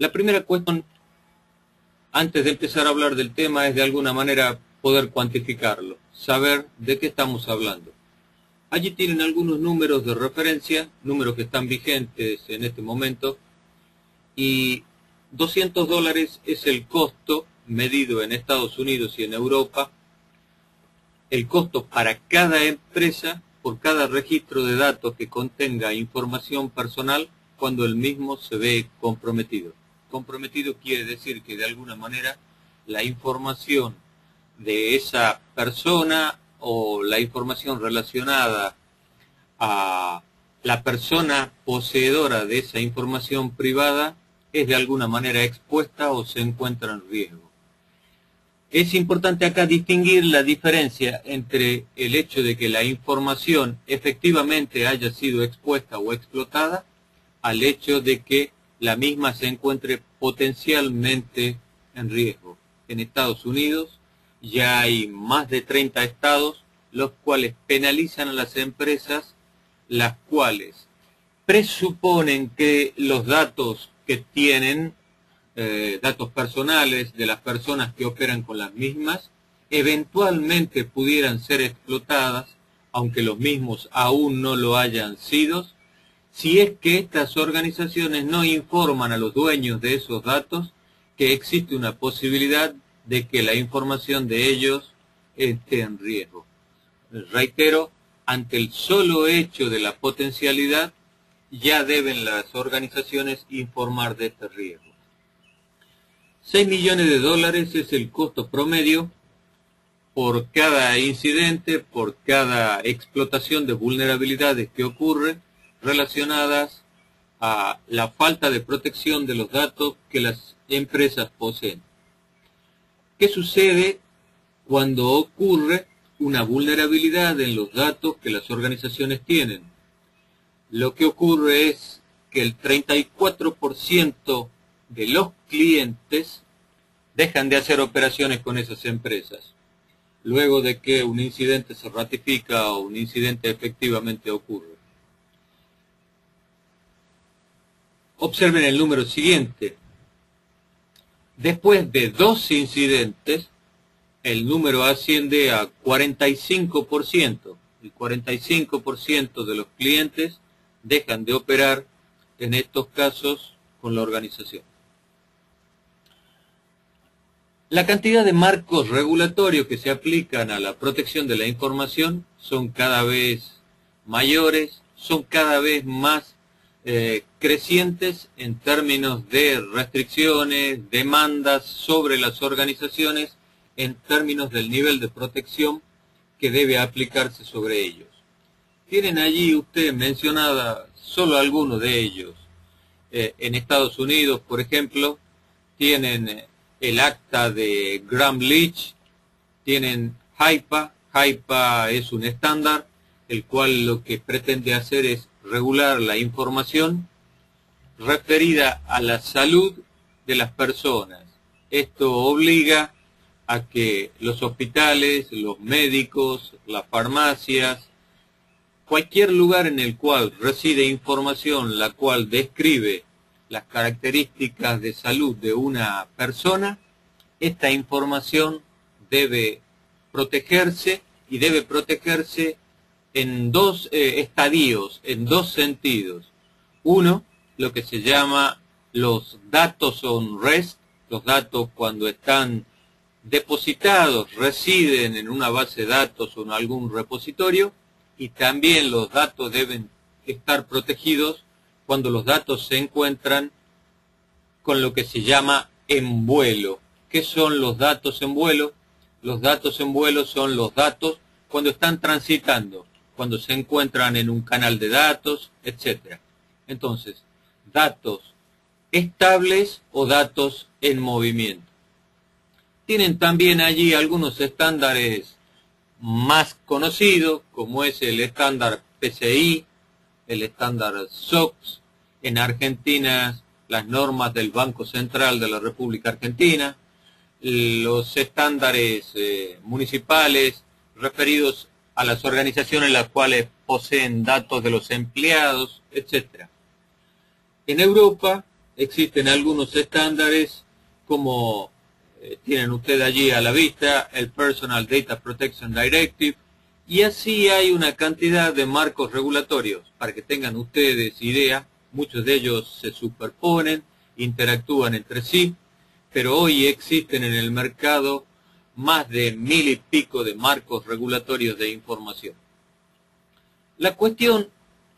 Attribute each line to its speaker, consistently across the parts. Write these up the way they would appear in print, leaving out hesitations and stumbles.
Speaker 1: La primera cuestión, antes de empezar a hablar del tema, es de alguna manera poder cuantificarlo, saber de qué estamos hablando. Allí tienen algunos números de referencia, números que están vigentes en este momento, y $200 es el costo medido en Estados Unidos y en Europa, el costo para cada empresa por cada registro de datos que contenga información personal cuando el mismo se ve comprometido. Comprometido quiere decir que de alguna manera la información de esa persona o la información relacionada a la persona poseedora de esa información privada es de alguna manera expuesta o se encuentra en riesgo. Es importante acá distinguir la diferencia entre el hecho de que la información efectivamente haya sido expuesta o explotada al hecho de que la misma se encuentre potencialmente en riesgo. En Estados Unidos ya hay más de 30 estados los cuales penalizan a las empresas las cuales presuponen que los datos que tienen, datos personales de las personas que operan con las mismas, eventualmente pudieran ser explotadas, aunque los mismos aún no lo hayan sido, si es que estas organizaciones no informan a los dueños de esos datos que existe una posibilidad de que la información de ellos esté en riesgo. Reitero, ante el solo hecho de la potencialidad, ya deben las organizaciones informar de este riesgo. $6 millones es el costo promedio por cada incidente, por cada explotación de vulnerabilidades que ocurre relacionadas a la falta de protección de los datos que las empresas poseen. ¿Qué sucede cuando ocurre una vulnerabilidad en los datos que las organizaciones tienen? Lo que ocurre es que el 34% de los clientes dejan de hacer operaciones con esas empresas, luego de que un incidente se ratifica o un incidente efectivamente ocurre. Observen el número siguiente. Después de 2 incidentes, el número asciende a 45%. El 45% de los clientes dejan de operar en estos casos con la organización. La cantidad de marcos regulatorios que se aplican a la protección de la información son cada vez mayores, son cada vez más crecientes en términos de restricciones, demandas sobre las organizaciones, en términos del nivel de protección que debe aplicarse sobre ellos. Tienen allí usted mencionada solo algunos de ellos. En Estados Unidos, por ejemplo, tienen el acta de Gramm-Leach, tienen HIPAA. HIPAA es un estándar, el cual lo que pretende hacer es regular la información referida a la salud de las personas. Esto obliga a que los hospitales, los médicos, las farmacias, cualquier lugar en el cual reside información la cual describe las características de salud de una persona, esta información debe protegerse y debe protegerse en 2 estadios, en 2 sentidos. Uno, lo que se llama los datos on rest, los datos cuando están depositados, residen en una base de datos o en algún repositorio, y también los datos deben estar protegidos cuando los datos se encuentran con lo que se llama en vuelo. ¿Qué son los datos en vuelo? Los datos en vuelo son los datos cuando están transitando, cuando se encuentran en un canal de datos, etc. Entonces, datos estables o datos en movimiento. Tienen también allí algunos estándares más conocidos, como es el estándar PCI, el estándar SOX, en Argentina las normas del Banco Central de la República Argentina, los estándares municipales referidos a las organizaciones las cuales poseen datos de los empleados, etc. En Europa existen algunos estándares como tienen ustedes allí a la vista, el Personal Data Protection Directive, y así hay una cantidad de marcos regulatorios. Para que tengan ustedes idea, muchos de ellos se superponen, interactúan entre sí, pero hoy existen en el mercado más de 1000 y pico de marcos regulatorios de información. La cuestión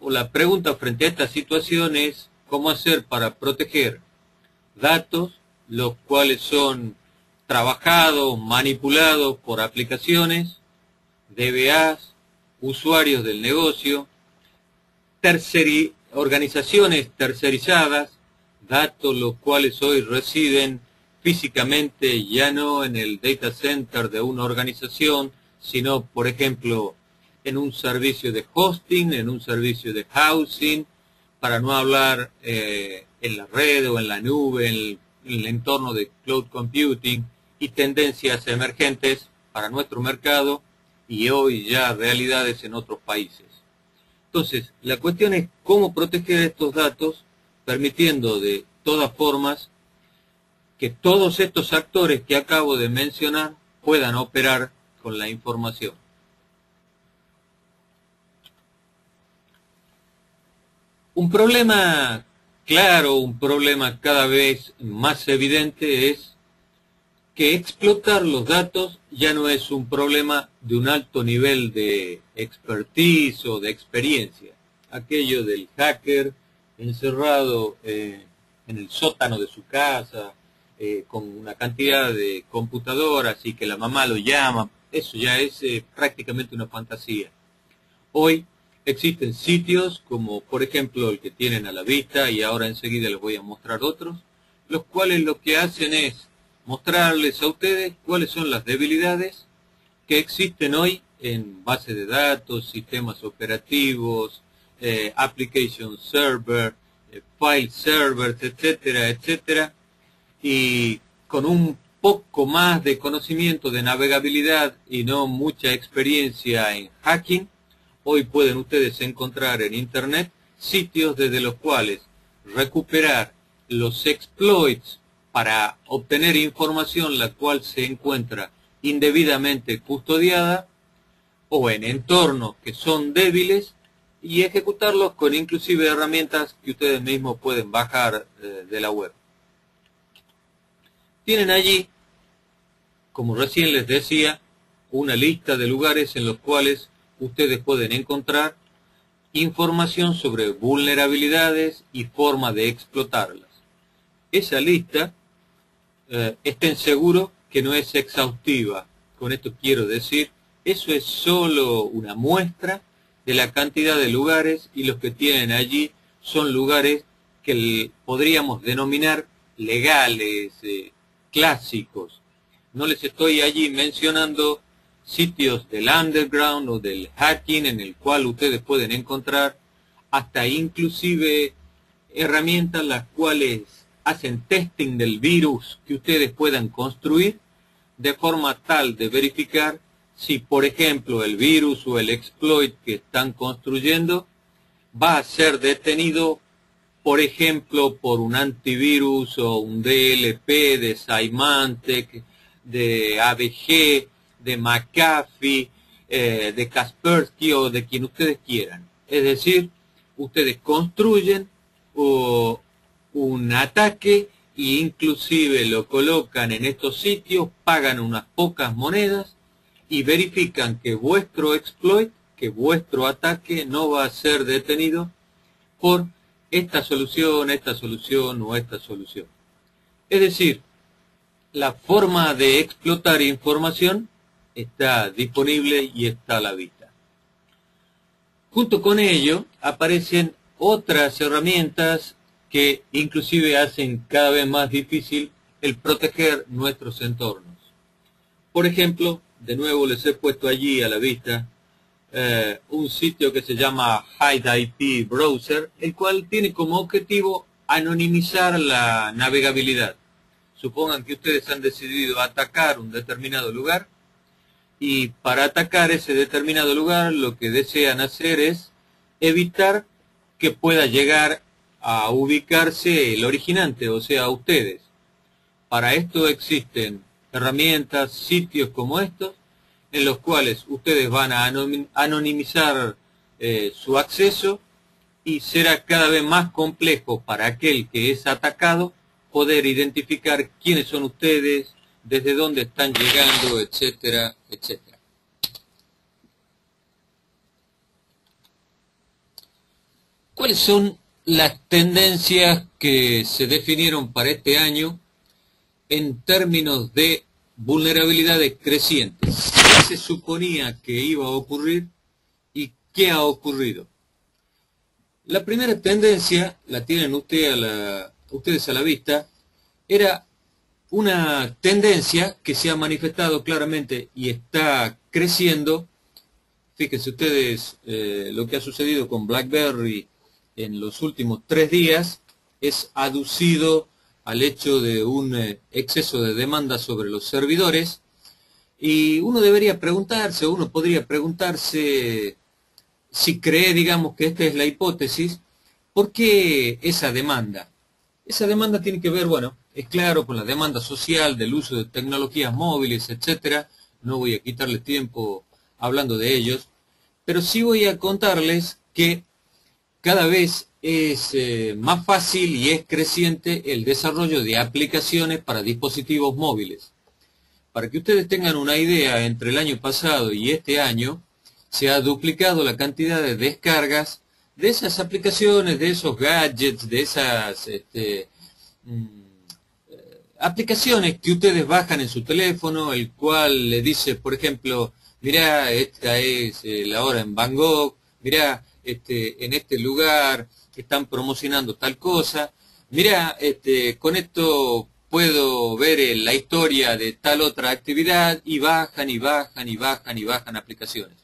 Speaker 1: o la pregunta frente a esta situación es cómo hacer para proteger datos, los cuales son trabajados, manipulados por aplicaciones, DBAs, usuarios del negocio, organizaciones tercerizadas, datos los cuales hoy residen físicamente ya no en el data center de una organización, sino, por ejemplo, en un servicio de hosting, en un servicio de housing, para no hablar en la red o en la nube, en el entorno de cloud computing y tendencias emergentes para nuestro mercado y hoy ya realidades en otros países. Entonces, la cuestión es cómo proteger estos datos, permitiendo de todas formas que todos estos actores que acabo de mencionar puedan operar con la información. Un problema claro, un problema cada vez más evidente es que explotar los datos ya no es un problema de un alto nivel de expertise o de experiencia. Aquello del hacker encerrado en el sótano de su casa, con una cantidad de computadoras y que la mamá lo llama, eso ya es prácticamente una fantasía. Hoy existen sitios como por ejemplo el que tienen a la vista y ahora enseguida les voy a mostrar otros, los cuales lo que hacen es mostrarles a ustedes cuáles son las debilidades que existen hoy en bases de datos, sistemas operativos, application server, file servers, etcétera, etcétera, y con un poco más de conocimiento de navegabilidad y no mucha experiencia en hacking, hoy pueden ustedes encontrar en internet sitios desde los cuales recuperar los exploits para obtener información la cual se encuentra indebidamente custodiada o en entornos que son débiles y ejecutarlos con inclusive herramientas que ustedes mismos pueden bajar de la web. Tienen allí, como recién les decía, una lista de lugares en los cuales ustedes pueden encontrar información sobre vulnerabilidades y forma de explotarlas. Esa lista, estén seguros que no es exhaustiva. Con esto quiero decir, eso es solo una muestra de la cantidad de lugares y los que tienen allí son lugares que podríamos denominar legales, clásicos. No les estoy allí mencionando sitios del underground o del hacking en el cual ustedes pueden encontrar hasta inclusive herramientas las cuales hacen testing del virus que ustedes puedan construir de forma tal de verificar si, por ejemplo, el virus o el exploit que están construyendo va a ser detenido, por ejemplo, por un antivirus o un DLP de Symantec, de AVG, de McAfee, de Kaspersky o de quien ustedes quieran. Es decir, ustedes construyen un ataque e inclusive lo colocan en estos sitios, pagan unas pocas monedas y verifican que vuestro exploit, que vuestro ataque no va a ser detenido por esta solución o esta solución. Es decir, la forma de explotar información está disponible y está a la vista. Junto con ello aparecen otras herramientas que inclusive hacen cada vez más difícil el proteger nuestros entornos. Por ejemplo, de nuevo les he puesto allí a la vista un sitio que se llama HideIP Browser, el cual tiene como objetivo anonimizar la navegabilidad. Supongan que ustedes han decidido atacar un determinado lugar y para atacar ese determinado lugar lo que desean hacer es evitar que pueda llegar a ubicarse el originante, o sea, ustedes. Para esto existen herramientas, sitios como estos, en los cuales ustedes van a anonimizar su acceso, y será cada vez más complejo para aquel que es atacado poder identificar quiénes son ustedes, desde dónde están llegando, etcétera, etcétera. ¿Cuáles son las tendencias que se definieron para este año en términos de vulnerabilidades crecientes? ¿Qué se suponía que iba a ocurrir y qué ha ocurrido? La primera tendencia, la tienen ustedes a la vista, era una tendencia que se ha manifestado claramente y está creciendo. Fíjense ustedes lo que ha sucedido con BlackBerry en los últimos 3 días es aducido al hecho de un exceso de demanda sobre los servidores, y uno debería preguntarse, o uno podría preguntarse, si cree, digamos, que esta es la hipótesis, ¿por qué esa demanda? Esa demanda tiene que ver, bueno, es claro, con la demanda social del uso de tecnologías móviles, etcétera. No voy a quitarles tiempo hablando de ellos, pero sí voy a contarles que cada vez es más fácil y es creciente el desarrollo de aplicaciones para dispositivos móviles. Para que ustedes tengan una idea, entre el año pasado y este año, se ha duplicado la cantidad de descargas de esas aplicaciones, de esos gadgets, de esas aplicaciones que ustedes bajan en su teléfono, el cual le dice, por ejemplo, mirá, esta es la hora en Bangkok, mirá, en este lugar están promocionando tal cosa, mirá, con esto puedo ver la historia de tal otra actividad, y bajan y bajan y bajan y bajan aplicaciones.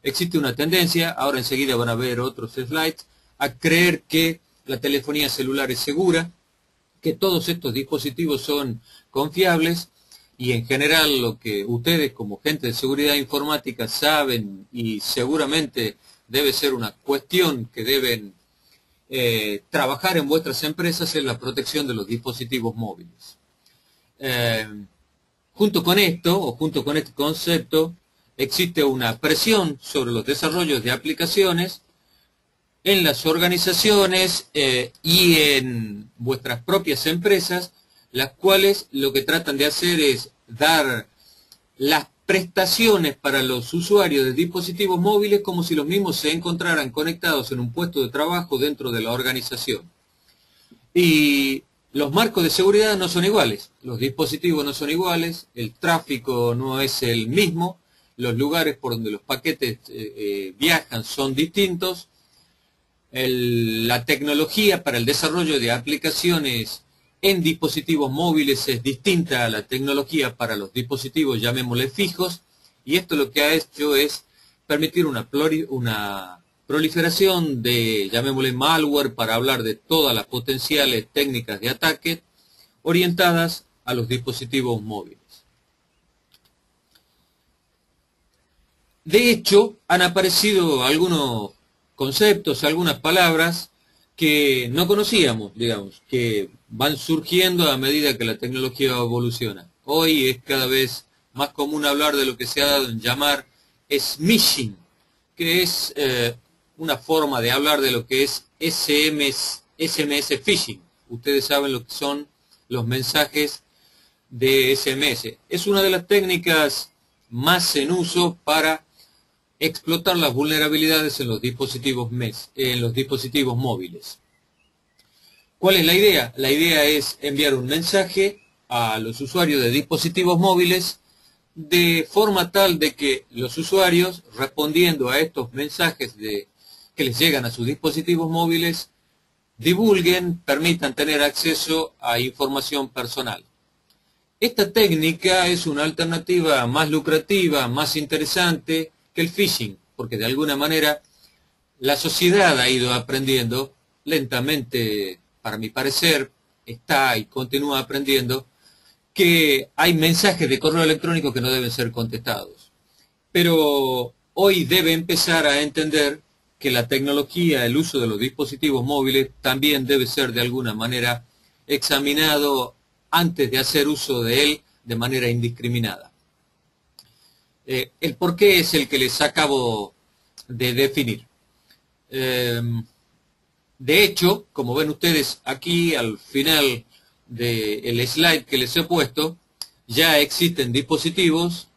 Speaker 1: Existe una tendencia, ahora enseguida van a ver otros slides, a creer que la telefonía celular es segura, que todos estos dispositivos son confiables, y en general lo que ustedes como gente de seguridad informática saben, y seguramente debe ser una cuestión que deben trabajar en vuestras empresas, es la protección de los dispositivos móviles. Junto con esto, o junto con este concepto, existe una presión sobre los desarrollos de aplicaciones en las organizaciones y en vuestras propias empresas, las cuales lo que tratan de hacer es dar las prestaciones para los usuarios de dispositivos móviles como si los mismos se encontraran conectados en un puesto de trabajo dentro de la organización. Y los marcos de seguridad no son iguales, los dispositivos no son iguales, el tráfico no es el mismo, los lugares por donde los paquetes viajan son distintos, la tecnología para el desarrollo de aplicaciones en dispositivos móviles es distinta a la tecnología para los dispositivos, llamémosle fijos, y esto lo que ha hecho es permitir una proliferación de, llamémosle malware, para hablar de todas las potenciales técnicas de ataque orientadas a los dispositivos móviles. De hecho, han aparecido algunos conceptos, algunas palabras que no conocíamos, digamos, que van surgiendo a medida que la tecnología evoluciona. Hoy es cada vez más común hablar de lo que se ha dado en llamar smishing, que es una forma de hablar de lo que es SMS phishing. Ustedes saben lo que son los mensajes de SMS. Es una de las técnicas más en uso para explotar las vulnerabilidades en los dispositivos móviles. ¿Cuál es la idea? La idea es enviar un mensaje a los usuarios de dispositivos móviles de forma tal de que los usuarios, respondiendo a estos mensajes que les llegan a sus dispositivos móviles, divulguen, permitan tener acceso a información personal. Esta técnica es una alternativa más lucrativa, más interesante que el phishing, porque de alguna manera la sociedad ha ido aprendiendo lentamente, para mi parecer, está y continúa aprendiendo que hay mensajes de correo electrónico que no deben ser contestados. Pero hoy debe empezar a entender que la tecnología, el uso de los dispositivos móviles también debe ser de alguna manera examinado antes de hacer uso de él de manera indiscriminada. El por qué es el que les acabo de definir. De hecho, como ven ustedes aquí al final del slide que les he puesto, ya existen dispositivos,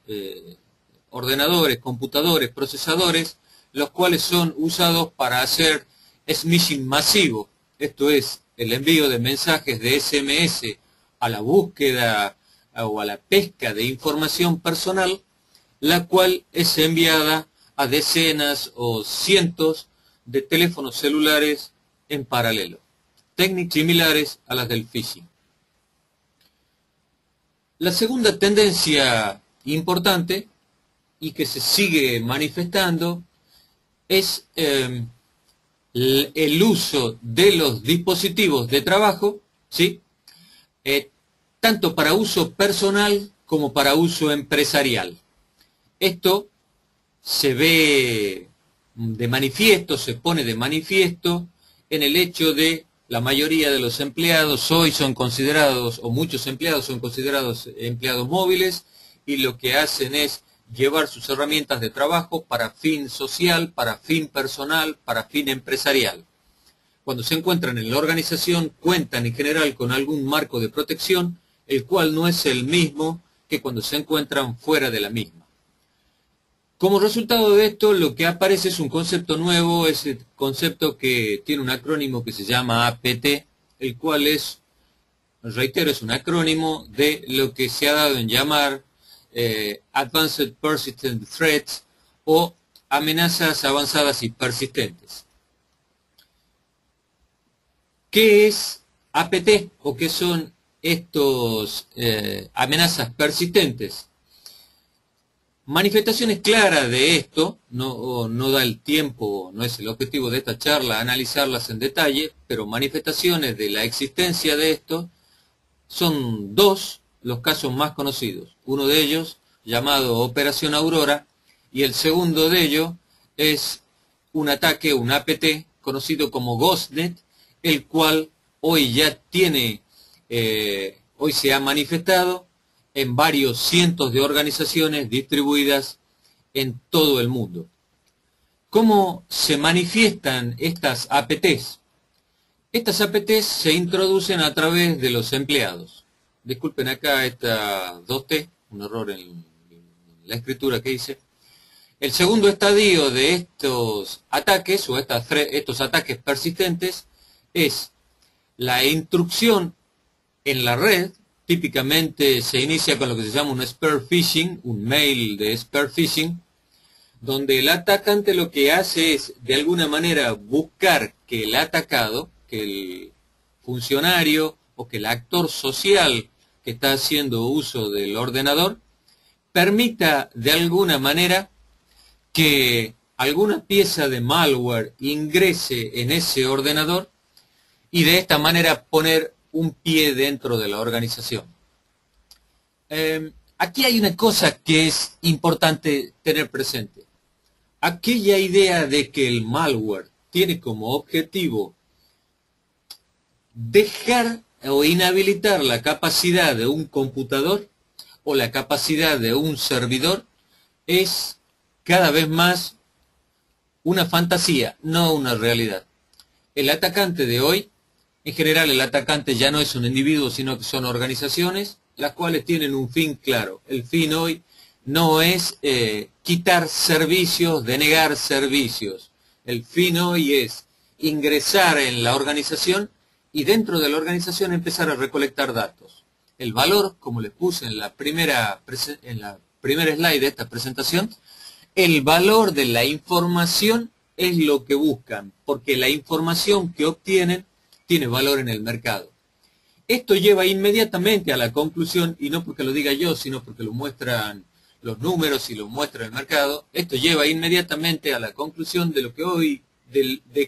Speaker 1: ordenadores, computadores, procesadores, los cuales son usados para hacer smishing masivo. Esto es, el envío de mensajes de SMS a la búsqueda o a la pesca de información personal, la cual es enviada a decenas o cientos de teléfonos celulares en paralelo. Técnicas similares a las del phishing. La segunda tendencia importante y que se sigue manifestando es el uso de los dispositivos de trabajo, ¿sí? Tanto para uso personal como para uso empresarial. Esto se ve de manifiesto, se pone de manifiesto en el hecho de la mayoría de los empleados hoy son considerados, o muchos empleados son considerados empleados móviles, y lo que hacen es llevar sus herramientas de trabajo para fin social, para fin personal, para fin empresarial. Cuando se encuentran en la organización, cuentan en general con algún marco de protección, el cual no es el mismo que cuando se encuentran fuera de la misma. Como resultado de esto, lo que aparece es un concepto nuevo, es el concepto que tiene un acrónimo que se llama APT, el cual es, reitero, es un acrónimo de lo que se ha dado en llamar Advanced Persistent Threats o amenazas avanzadas y persistentes. ¿Qué es APT o qué son estos amenazas persistentes? Manifestaciones claras de esto, no da el tiempo, no es el objetivo de esta charla analizarlas en detalle, pero manifestaciones de la existencia de esto son dos los casos más conocidos. Uno de ellos, llamado Operación Aurora, y el segundo de ellos es un ataque, un APT, conocido como GhostNet, el cual hoy ya tiene, hoy se ha manifestado en varios cientos de organizaciones distribuidas en todo el mundo. ¿Cómo se manifiestan estas APTs? Estas APTs se introducen a través de los empleados. Disculpen acá estas dos T, un error en la escritura que hice. El segundo estadio de estos ataques, o estos ataques persistentes, es la intrusión en la red. Típicamente se inicia con lo que se llama un spear phishing, un mail de spear phishing, donde el atacante lo que hace es, de alguna manera, buscar que el atacado, que el funcionario o que el actor social que está haciendo uso del ordenador, permita de alguna manera que alguna pieza de malware ingrese en ese ordenador y de esta manera poner un pie dentro de la organización. Aquí hay una cosa que es importante tener presente. Aquella idea de que el malware tiene como objetivo dejar o inhabilitar la capacidad de un computador o la capacidad de un servidor es cada vez más una fantasía, no una realidad. El atacante de hoy, en general el atacante ya no es un individuo, sino que son organizaciones, las cuales tienen un fin claro. El fin hoy no es quitar servicios, denegar servicios. El fin hoy es ingresar en la organización y dentro de la organización empezar a recolectar datos. El valor, como les puse en la primera slide de esta presentación, el valor de la información es lo que buscan, porque la información que obtienen tiene valor en el mercado. Esto lleva inmediatamente a la conclusión, y no porque lo diga yo, sino porque lo muestran los números y lo muestra el mercado, esto lleva inmediatamente a la conclusión de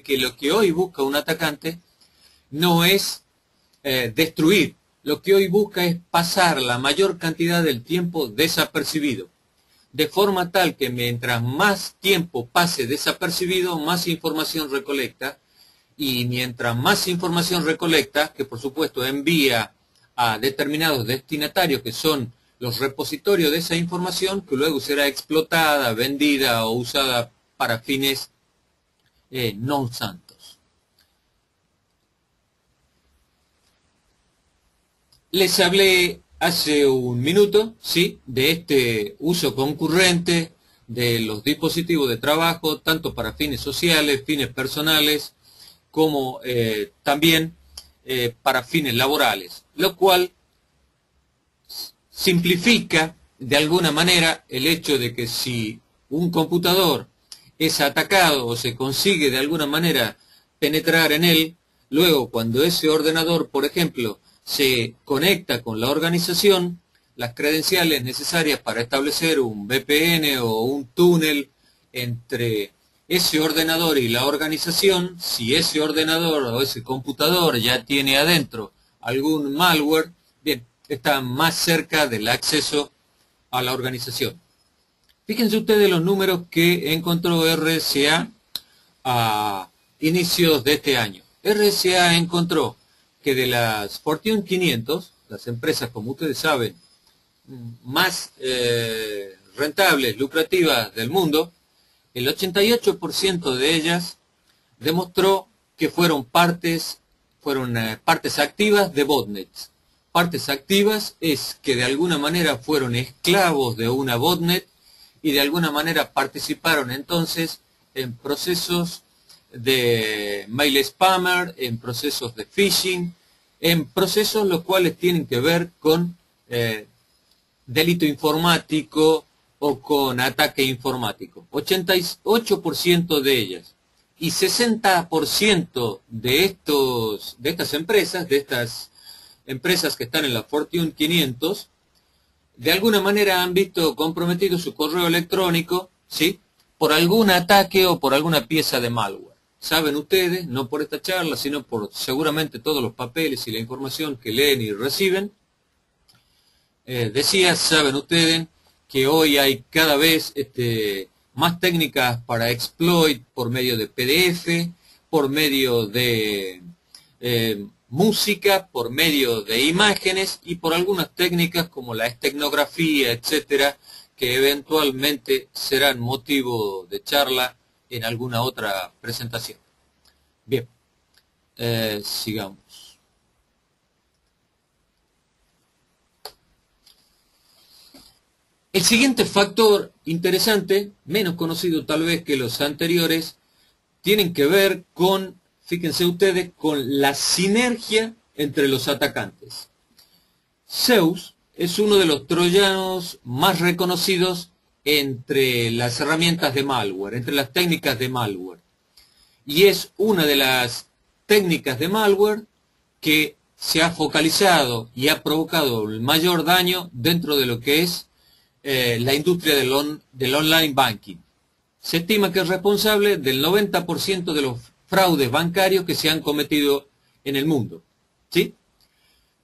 Speaker 1: que lo que hoy busca un atacante no es destruir, lo que hoy busca es pasar la mayor cantidad del tiempo desapercibido. de forma tal que mientras más tiempo pase desapercibido, más información recolecta, y mientras más información recolecta, que por supuesto envía a determinados destinatarios que son los repositorios de esa información, que luego será explotada, vendida o usada para fines no santos. Les hablé hace un minuto, ¿sí?, de este uso concurrente de los dispositivos de trabajo, tanto para fines sociales, fines personales, como también para fines laborales, lo cual simplifica de alguna manera el hecho de que si un computador es atacado o se consigue de alguna manera penetrar en él, luego cuando ese ordenador, por ejemplo, se conecta con la organización, las credenciales necesarias para establecer un VPN o un túnel entre ese ordenador y la organización, si ese ordenador o ese computador ya tiene adentro algún malware, bien, está más cerca del acceso a la organización. Fíjense ustedes los números que encontró RSA a inicios de este año. RSA encontró que de las Fortune 500, las empresas, como ustedes saben, más rentables, lucrativas del mundo, el 88% de ellas demostró que fueron partes activas de botnets. Partes activas es que de alguna manera fueron esclavos de una botnet y de alguna manera participaron entonces en procesos de mail spammer, en procesos de phishing, en procesos los cuales tienen que ver con delito informático o con ataque informático. 88% de ellas. Y 60% de estas empresas que están en la Fortune 500, de alguna manera han visto comprometido su correo electrónico, ¿sí?, por algún ataque o por alguna pieza de malware. Saben ustedes, no por esta charla, sino por seguramente todos los papeles y la información que leen y reciben, saben ustedes que hoy hay cada vez más técnicas para exploit por medio de PDF, por medio de música, por medio de imágenes y por algunas técnicas como la esteganografía, etcétera, que eventualmente serán motivo de charla en alguna otra presentación. Bien, sigamos. El siguiente factor interesante, menos conocido tal vez que los anteriores, tienen que ver con, fíjense ustedes, con la sinergia entre los atacantes. Zeus es uno de los troyanos más reconocidos entre las herramientas de malware, entre las técnicas de malware. Y es una de las técnicas de malware que se ha focalizado y ha provocado el mayor daño dentro de lo que es la industria del online banking. Se estima que es responsable del 90% de los fraudes bancarios que se han cometido en el mundo, ¿sí?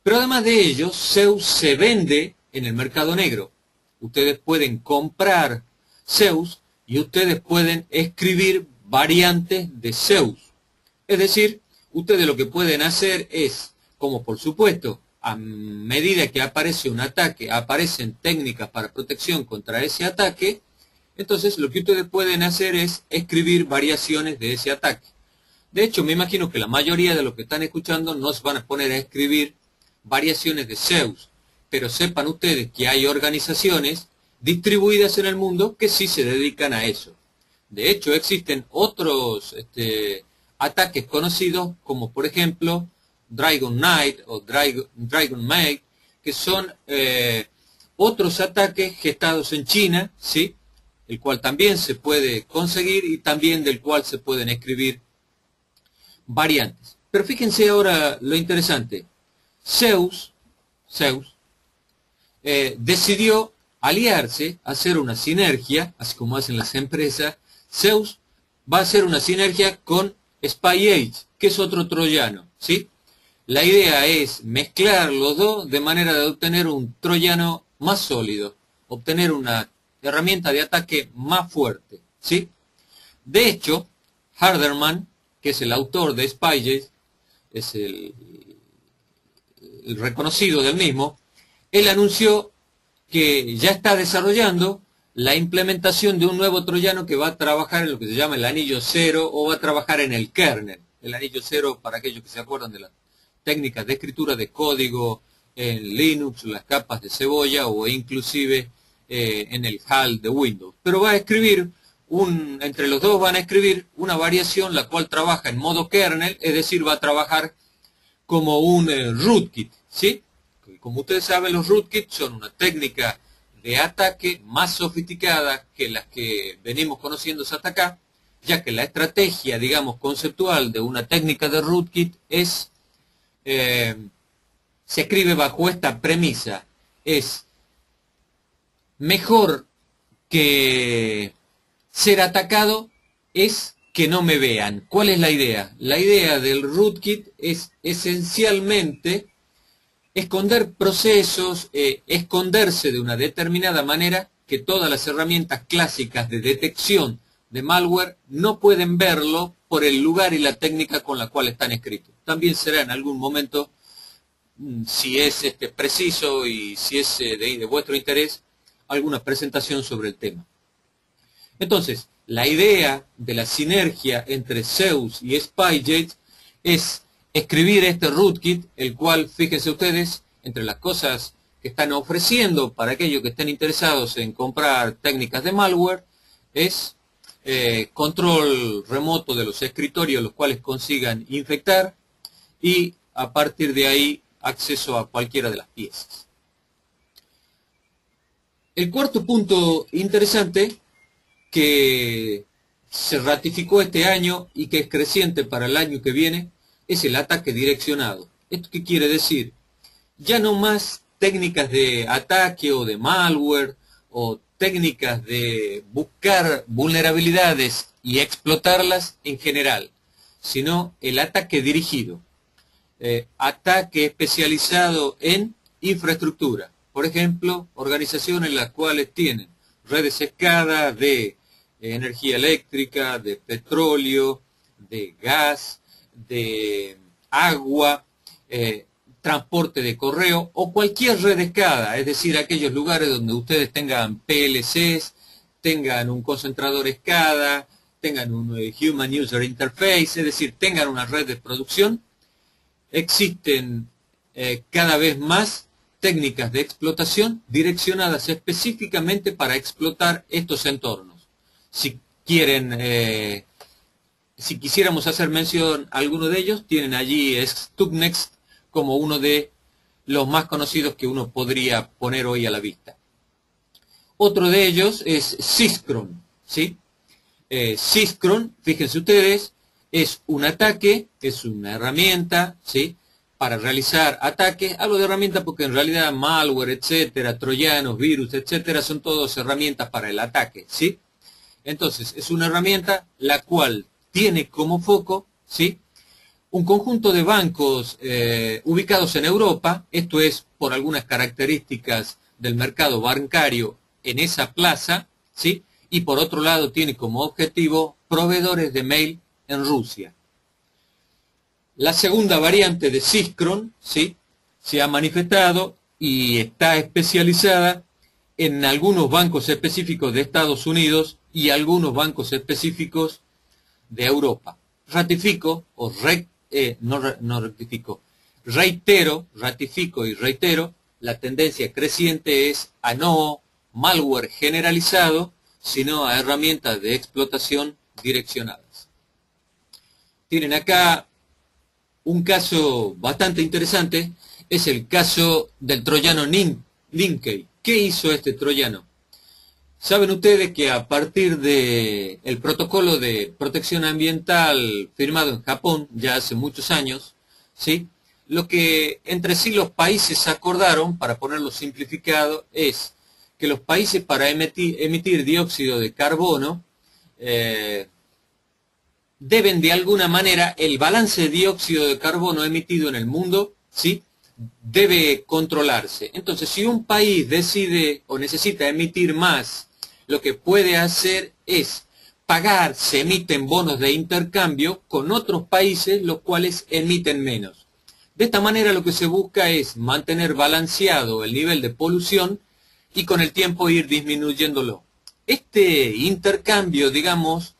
Speaker 1: Pero además de ello, Zeus se vende en el mercado negro. Ustedes pueden comprar Zeus y ustedes pueden escribir variantes de Zeus. Es decir, ustedes lo que pueden hacer es, como por supuesto, a medida que aparece un ataque, aparecen técnicas para protección contra ese ataque, entonces lo que ustedes pueden hacer es escribir variaciones de ese ataque. De hecho, me imagino que la mayoría de los que están escuchando no se van a poner a escribir variaciones de Zeus, pero sepan ustedes que hay organizaciones distribuidas en el mundo que sí se dedican a eso. De hecho, existen otros ataques conocidos, como por ejemplo Dragon Knight o Dragon Maid, que son otros ataques gestados en China, ¿sí?, el cual también se puede conseguir y también del cual se pueden escribir variantes. Pero fíjense ahora lo interesante. Zeus decidió aliarse, hacer una sinergia, así como hacen las empresas. Zeus va a hacer una sinergia con SpyAge, que es otro troyano, ¿sí? La idea es mezclar los dos de manera de obtener un troyano más sólido, obtener una herramienta de ataque más fuerte, ¿sí? De hecho, Harderman, que es el autor de Spygate, es el reconocido del mismo, él anunció que ya está desarrollando la implementación de un nuevo troyano que va a trabajar en lo que se llama el anillo cero, o va a trabajar en el kernel. El anillo cero, para aquellos que se acuerdan de las técnicas de escritura de código en Linux, las capas de cebolla, o inclusive en el HAL de Windows. Pero va a escribir, entre los dos van a escribir una variación la cual trabaja en modo kernel, es decir, va a trabajar como un rootkit, ¿sí? Como ustedes saben, los rootkits son una técnica de ataque más sofisticada que las que venimos conociendo hasta acá, ya que la estrategia, digamos, conceptual de una técnica de rootkit es, se escribe bajo esta premisa: es mejor que ser atacado es que no me vean. ¿Cuál es la idea? La idea del rootkit es esencialmente esconder procesos, esconderse de una determinada manera que todas las herramientas clásicas de detección de malware no pueden verlo por el lugar y la técnica con la cual están escritos. También será en algún momento, si es preciso y si es de vuestro interés, alguna presentación sobre el tema. Entonces, la idea de la sinergia entre Zeus y Spygate es escribir este rootkit, el cual, fíjense ustedes, entre las cosas que están ofreciendo para aquellos que estén interesados en comprar técnicas de malware, es control remoto de los escritorios los cuales consigan infectar, y a partir de ahí acceso a cualquiera de las piezas. El cuarto punto interesante que se ratificó este año y que es creciente para el año que viene es el ataque direccionado. ¿Esto qué quiere decir? Ya no más técnicas de ataque o de malware o técnicas de buscar vulnerabilidades y explotarlas en general, sino el ataque dirigido, ataque especializado en infraestructura. Por ejemplo, organizaciones las cuales tienen redes escadas de energía eléctrica, de petróleo, de gas, de agua, transporte de correo o cualquier red escada, es decir, aquellos lugares donde ustedes tengan PLCs, tengan un concentrador escada, tengan un Human User Interface, es decir, tengan una red de producción. Existen cada vez más técnicas de explotación direccionadas específicamente para explotar estos entornos. Si quieren, si quisiéramos hacer mención a alguno de ellos, tienen allí Stuxnet como uno de los más conocidos que uno podría poner hoy a la vista. Otro de ellos es Syscron, ¿sí? Syscron, fíjense ustedes, es un ataque, es una herramienta, ¿sí?, para realizar ataques. Hablo de herramientas porque en realidad malware, etcétera, troyanos, virus, etcétera, son todas herramientas para el ataque, ¿sí? Entonces, es una herramienta la cual tiene como foco, ¿sí?, un conjunto de bancos ubicados en Europa. Esto es por algunas características del mercado bancario en esa plaza, ¿sí? Y por otro lado tiene como objetivo proveedores de mail en Rusia. La segunda variante de Syscron, ¿sí?, se ha manifestado y está especializada en algunos bancos específicos de Estados Unidos y algunos bancos específicos de Europa. Ratifico, o ratifico y reitero, la tendencia creciente es a no malware generalizado, sino a herramientas de explotación direccionadas. Tienen acá un caso bastante interesante, es el caso del troyano Linkey. ¿Qué hizo este troyano? Saben ustedes que a partir del protocolo de protección ambiental firmado en Japón ya hace muchos años, ¿sí?, lo que entre sí los países acordaron, para ponerlo simplificado, es que los países para emitir dióxido de carbono deben de alguna manera, el balance de dióxido de carbono emitido en el mundo, ¿sí?, debe controlarse. Entonces, si un país decide o necesita emitir más lo que puede hacer es pagar, se emiten bonos de intercambio con otros países, los cuales emiten menos. De esta manera lo que se busca es mantener balanceado el nivel de polución y con el tiempo ir disminuyéndolo. Este intercambio, digamos,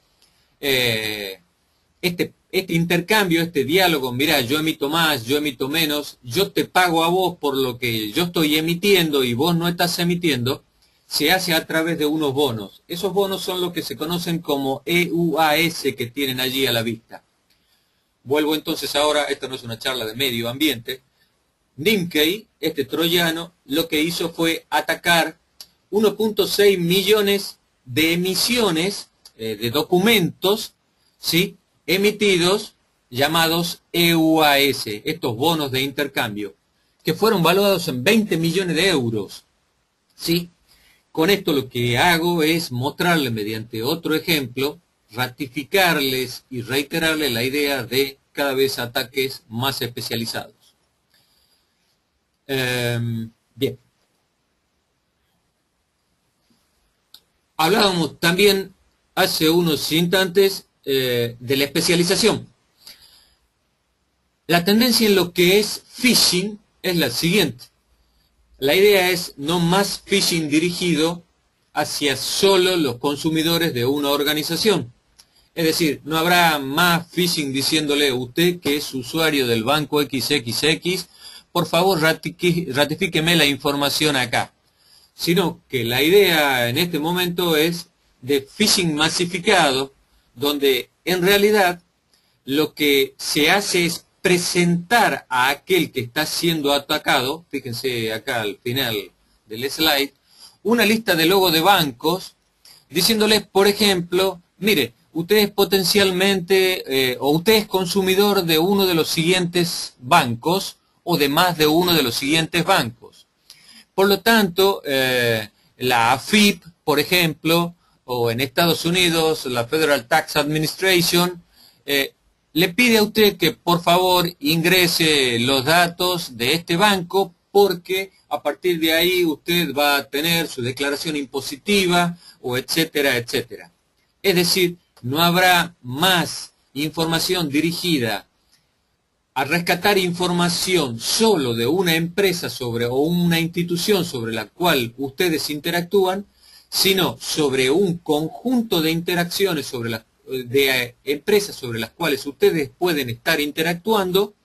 Speaker 1: este intercambio, este diálogo, mira, yo emito más, yo emito menos, yo te pago a vos por lo que yo estoy emitiendo y vos no estás emitiendo, se hace a través de unos bonos. Esos bonos son los que se conocen como EUAS que tienen allí a la vista. Vuelvo entonces ahora, esta no es una charla de medio ambiente. Nimkey, este troyano, lo que hizo fue atacar 1.6 millones de emisiones de documentos, ¿sí?, emitidos, llamados EUAS, estos bonos de intercambio, que fueron valuados en 20 millones de euros, ¿sí? Con esto lo que hago es mostrarles mediante otro ejemplo, ratificarles y reiterarles la idea de cada vez ataques más especializados. Bien. Hablábamos también hace unos instantes de la especialización. La tendencia en lo que es phishing es la siguiente. La idea es no más phishing dirigido hacia solo los consumidores de una organización. Es decir, no habrá más phishing diciéndole usted que es usuario del banco XXX, por favor ratifíqueme la información acá. Sino que la idea en este momento es de phishing masificado, donde en realidad lo que se hace es presentar a aquel que está siendo atacado, fíjense acá al final del slide, una lista de logos de bancos, diciéndoles, por ejemplo, mire, usted es potencialmente, o usted es consumidor de uno de los siguientes bancos, o de más de uno de los siguientes bancos. Por lo tanto, la AFIP, por ejemplo, o en Estados Unidos, la Federal Tax Administration, le pide a usted que por favor ingrese los datos de este banco porque a partir de ahí usted va a tener su declaración impositiva o etcétera, etcétera. Es decir, no habrá más información dirigida a rescatar información solo de una empresa o una institución sobre la cual ustedes interactúan, sino sobre un conjunto de interacciones de empresas sobre las cuales ustedes pueden estar interactuando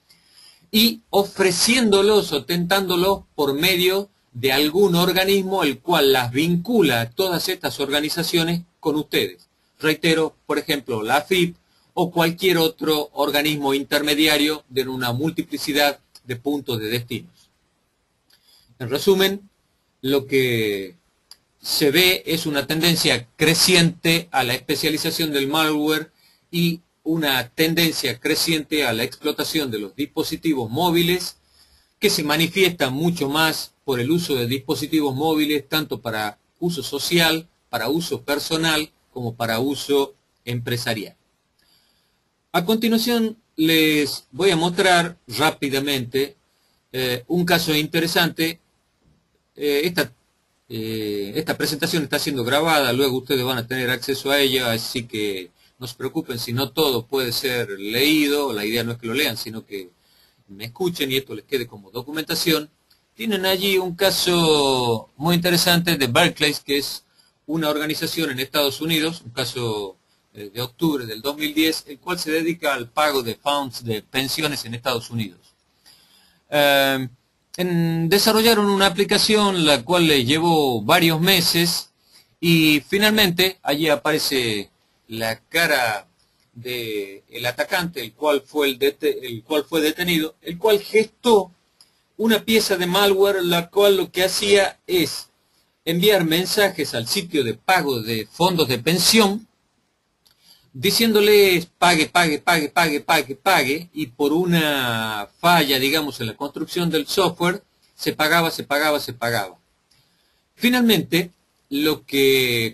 Speaker 1: y ofreciéndolos o tentándolos por medio de algún organismo el cual las vincula a todas estas organizaciones con ustedes. Reitero, por ejemplo, la AFIP o cualquier otro organismo intermediario de una multiplicidad de puntos de destinos. En resumen, lo que se ve es una tendencia creciente a la especialización del malware y una tendencia creciente a la explotación de los dispositivos móviles que se manifiesta mucho más por el uso de dispositivos móviles tanto para uso social, para uso personal como para uso empresarial. A continuación les voy a mostrar rápidamente un caso interesante. Esta presentación está siendo grabada, luego ustedes van a tener acceso a ella, así que no se preocupen si no todo puede ser leído. La idea no es que lo lean, sino que me escuchen y esto les quede como documentación. Tienen allí un caso muy interesante de Barclays, que es una organización en Estados Unidos, un caso de octubre del 2010, el cual se dedica al pago de funds de pensiones en Estados Unidos. Desarrollaron una aplicación la cual les llevó varios meses y finalmente allí aparece la cara del atacante, el cual fue detenido, el cual gestó una pieza de malware la cual lo que hacía es enviar mensajes al sitio de pago de fondos de pensión diciéndoles pague, pague, pague, pague, pague, pague, y por una falla, digamos, en la construcción del software, se pagaba, se pagaba, se pagaba. Finalmente,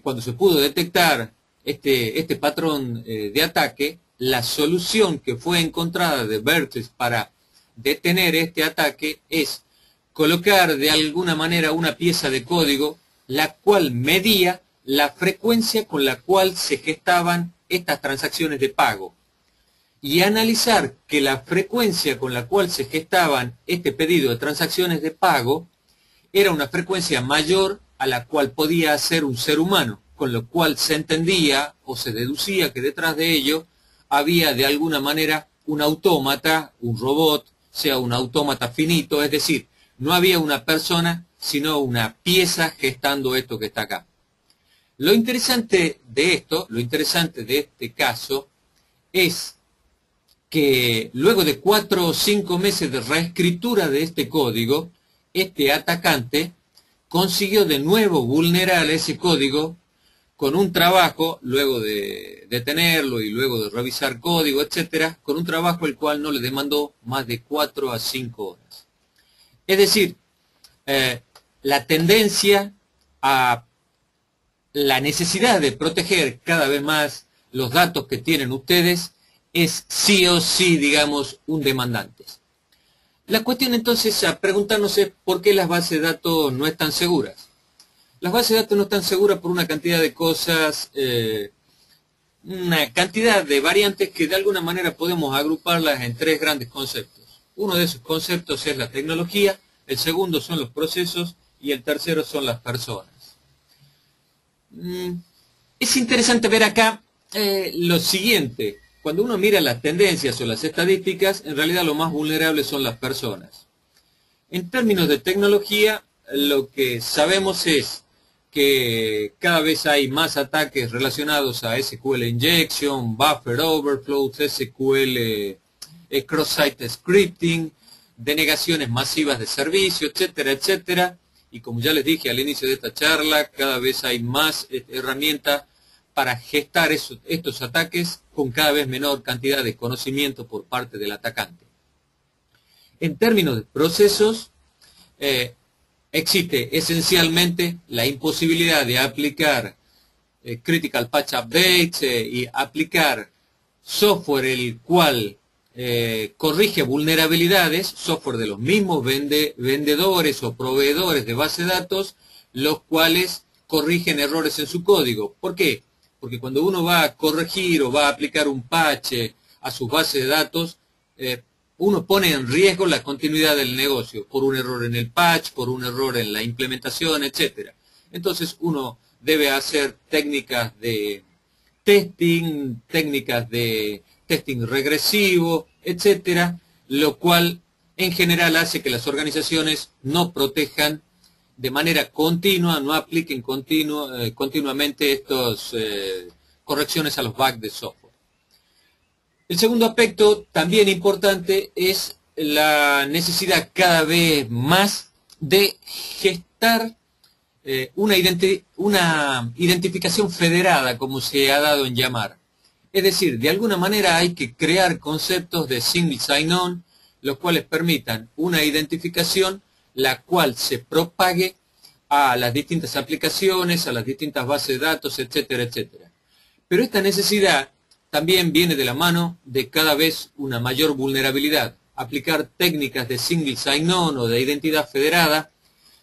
Speaker 1: cuando se pudo detectar este patrón de ataque, la solución que fue encontrada de Barclays para detener este ataque es colocar de alguna manera una pieza de código la cual medía la frecuencia con la cual se gestaban estas transacciones de pago y analizar que la frecuencia con la cual se gestaban este pedido de transacciones de pago era una frecuencia mayor a la cual podía hacer un ser humano, con lo cual se entendía o se deducía que detrás de ello había de alguna manera un autómata, un robot, sea un autómata finito, es decir, no había una persona, sino una pieza gestando esto que está acá. Lo interesante de esto, lo interesante de este caso, es que luego de 4 o 5 meses de reescritura de este código, este atacante consiguió de nuevo vulnerar ese código con un trabajo, luego de detenerlo y luego de revisar código, etcétera, con un trabajo el cual no le demandó más de 4 a 5 horas. Es decir, la tendencia a la necesidad de proteger cada vez más los datos que tienen ustedes es sí o sí, digamos, un demandante. La cuestión entonces a preguntarnos es por qué las bases de datos no están seguras. Las bases de datos no están seguras por una cantidad de cosas, una cantidad de variantes que de alguna manera podemos agruparlas en 3 grandes conceptos. Uno de esos conceptos es la tecnología, el segundo son los procesos y el tercero son las personas. Es interesante ver acá lo siguiente. Cuando uno mira las tendencias o las estadísticas, en realidad lo más vulnerables son las personas. En términos de tecnología, lo que sabemos es que cada vez hay más ataques relacionados a SQL injection, buffer overflows, SQL cross-site scripting, denegaciones masivas de servicio, etcétera, etcétera. Y como ya les dije al inicio de esta charla, cada vez hay más herramientas para gestar estos ataques con cada vez menor cantidad de conocimiento por parte del atacante. En términos de procesos, existe esencialmente la imposibilidad de aplicar critical patch updates y aplicar software el cual corrige vulnerabilidades, software de los mismos vendedores o proveedores de base de datos, los cuales corrigen errores en su código. ¿Por qué? Porque cuando uno va a corregir o va a aplicar un patch a sus bases de datos, uno pone en riesgo la continuidad del negocio por un error en el patch, por un error en la implementación, etc. Entonces uno debe hacer técnicas de testing regresivo, etc., lo cual en general hace que las organizaciones no protejan de manera continua, no apliquen continuamente estas correcciones a los bugs de software. El segundo aspecto, también importante, es la necesidad cada vez más de gestar una identificación federada, como se ha dado en llamar. Es decir, de alguna manera hay que crear conceptos de single sign-on, los cuales permitan una identificación la cual se propague a las distintas aplicaciones, a las distintas bases de datos, etcétera, etcétera. Pero esta necesidad también viene de la mano de cada vez una mayor vulnerabilidad. Aplicar técnicas de single sign-on o de identidad federada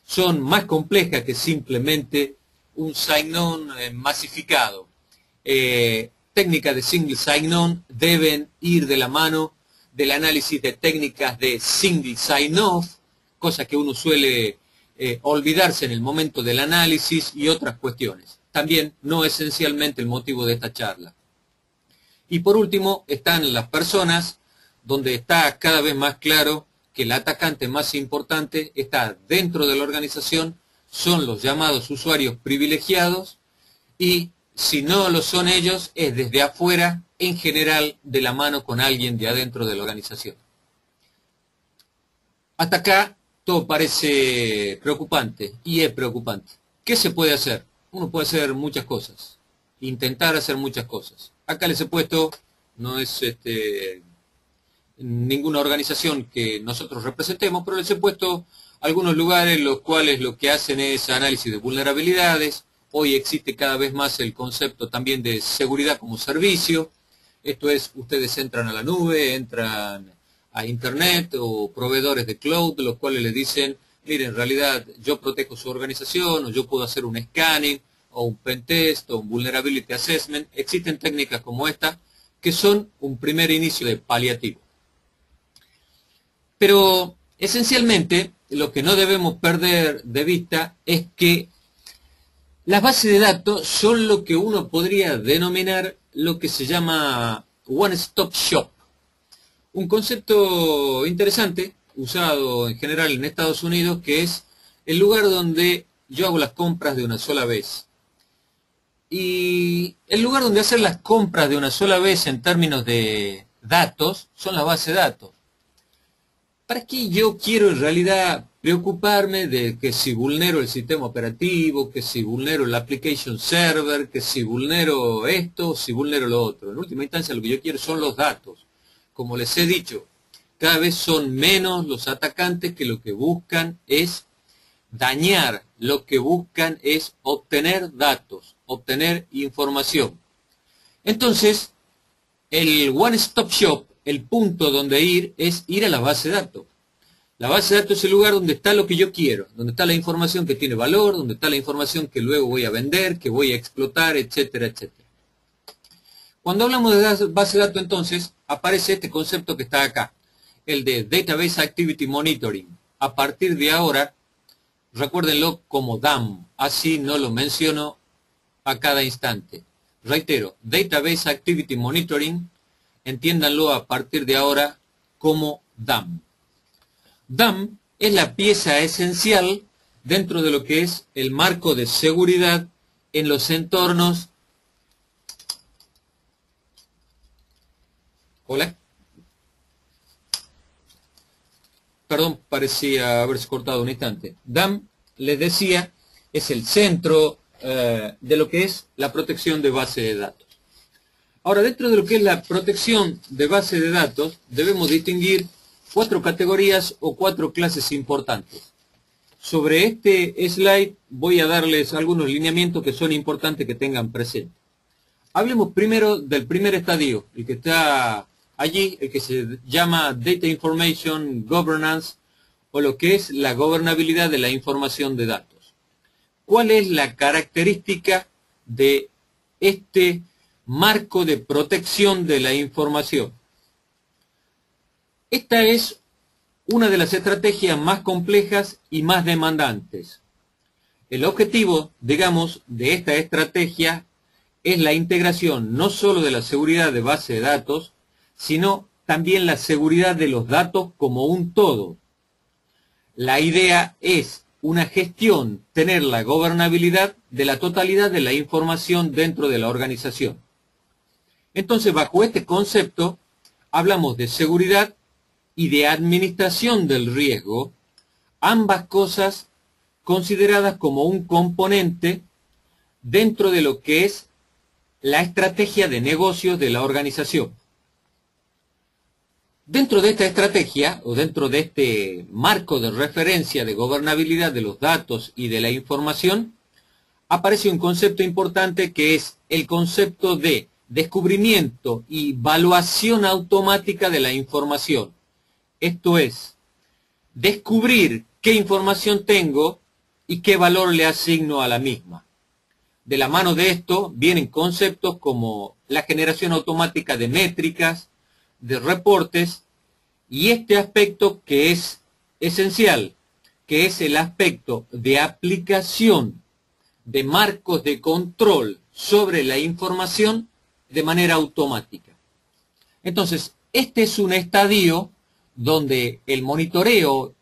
Speaker 1: son más complejas que simplemente un sign-on masificado. Técnicas de single sign-on deben ir de la mano del análisis de técnicas de single sign-off, cosa que uno suele olvidarse en el momento del análisis y otras cuestiones. También no esencialmente el motivo de esta charla. Y por último están las personas, donde está cada vez más claro que el atacante más importante está dentro de la organización, son los llamados usuarios privilegiados, y si no lo son ellos, es desde afuera, en general de la mano con alguien de adentro de la organización. Hasta acá todo parece preocupante, y es preocupante. ¿Qué se puede hacer? Uno puede hacer muchas cosas, intentar hacer muchas cosas. Acá les he puesto, no es ninguna organización que nosotros representemos, pero les he puesto algunos lugares en los cuales lo que hacen es análisis de vulnerabilidades. Hoy existe cada vez más el concepto también de seguridad como servicio. Esto es, ustedes entran a la nube, entran a internet o proveedores de cloud, los cuales les dicen, mire, en realidad yo protejo su organización, o yo puedo hacer un scanning, o un pentest, o un vulnerability assessment. Existen técnicas como esta que son un primer inicio de paliativo. Pero esencialmente lo que no debemos perder de vista es que las bases de datos son lo que uno podría denominar lo que se llama one-stop shop. Un concepto interesante, usado en general en Estados Unidos, que es el lugar donde yo hago las compras de una sola vez. Y el lugar donde hacer las compras de una sola vez en términos de datos son las bases de datos. ¿Para qué yo quiero en realidad preocuparme de que si vulnero el sistema operativo, que si vulnero el application server, que si vulnero esto, si vulnero lo otro? En última instancia lo que yo quiero son los datos. Como les he dicho, cada vez son menos los atacantes que lo que buscan es dañar, lo que buscan es obtener datos, obtener información. Entonces, el one-stop shop, el punto donde ir, es ir a la base de datos. La base de datos es el lugar donde está lo que yo quiero, donde está la información que tiene valor, donde está la información que luego voy a vender, que voy a explotar, etcétera, etcétera. Cuando hablamos de base de datos, entonces, aparece este concepto que está acá, el de Database Activity Monitoring. A partir de ahora, recuérdenlo como DAM, así no lo menciono a cada instante. Reitero, Database Activity Monitoring, entiéndanlo a partir de ahora como DAM. DAM es la pieza esencial dentro de lo que es el marco de seguridad en los entornos. Hola. Perdón, parecía haberse cortado un instante. DAM, les decía, es el centro de lo que es la protección de base de datos. Ahora, dentro de lo que es la protección de base de datos, debemos distinguir 4 categorías o 4 clases importantes. Sobre este slide voy a darles algunos lineamientos que son importantes que tengan presente. Hablemos primero del primer estadio, el que está allí, el que se llama Data Information Governance, o lo que es la gobernabilidad de la información de datos. ¿Cuál es la característica de este marco de protección de la información? Esta es una de las estrategias más complejas y más demandantes. El objetivo, digamos, de esta estrategia es la integración no solo de la seguridad de base de datos, sino también la seguridad de los datos como un todo. La idea es una gestión, tener la gobernabilidad de la totalidad de la información dentro de la organización. Entonces, bajo este concepto, hablamos de seguridad y de administración del riesgo, ambas cosas consideradas como un componente dentro de lo que es la estrategia de negocios de la organización. Dentro de esta estrategia, o dentro de este marco de referencia de gobernabilidad de los datos y de la información, aparece un concepto importante que es el concepto de descubrimiento y evaluación automática de la información. Esto es, descubrir qué información tengo y qué valor le asigno a la misma. De la mano de esto vienen conceptos como la generación automática de métricas, de reportes, y este aspecto que es esencial, que es el aspecto de aplicación de marcos de control sobre la información de manera automática. Entonces, este es un estadio donde el monitoreo